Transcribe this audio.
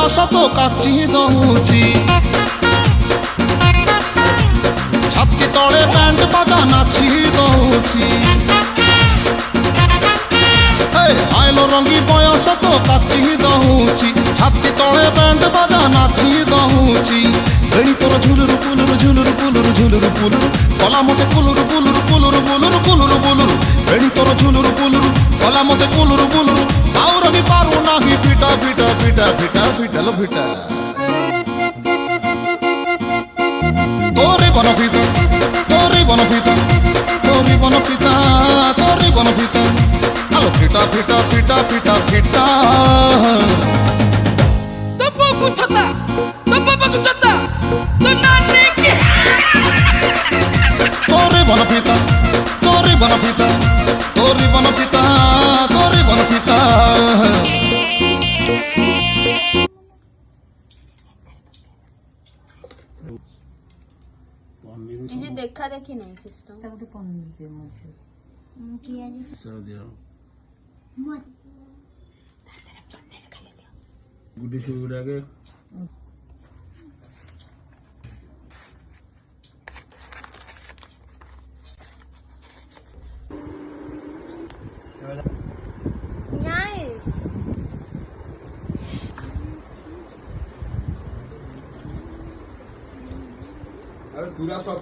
ବୟସ ତ କାଚି ଦଉଛି ଛାତି ତଳେ ବ୍ୟାଣ୍ଡ ବାଜା ନାଚି ଦଉଛି ଆଇଲ ରଙ୍ଗୀ ବୟସ ତ କାଚି ଦଉଛି ଛାତି ତଳେ ବ୍ୟାଣ୍ଡ ବାଜା ନାଚି ଦଉଛି ବେଣୀ ତୋର ଝୁଲୁରୁ ପୁଲୁରୁ ଝୁଲୁରୁ ପୁଲୁରୁ ଝୁଲୁରୁ ପୁଲୁରୁ କଲା ମତେ କୁଲୁରୁ ପୁଲୁରୁ କୁଲୁରୁ ବୁଲୁରୁ କୁଲୁରୁ ବୁଲୁରୁ ବେଣୀ ତୋର ଝୁଲୁରୁ ପୁଲୁରୁ କଲା ମତେ କୁଲୁରୁ ବୁଲୁରୁ ଆଉ ରହି ପାରୁ ନାହିଁ ଫିଟା ଫିଟା ଫିଟା ଫିଟା ଫିଟାଲ ଫିଟା তোরে বনপিতা তোরে বনপিতা তোরে বনপিতা তোরে বনপিতা আলো ফিটা ফিটা ফিটা ফিটা ফিটা তো বাবু ছতা তো বাবু ছতা তো নানি কি তোরে বনপিতা তোরে বনপিতা তোরে বনপিতা তোরে বনপিতা এই যে দেখা দেখি নাই সিস্টেম তারপরে পনির দিয়ে মাখে কি আছে সব দিও মই গুডি শুরু আগে নাইস আরে তুরা সব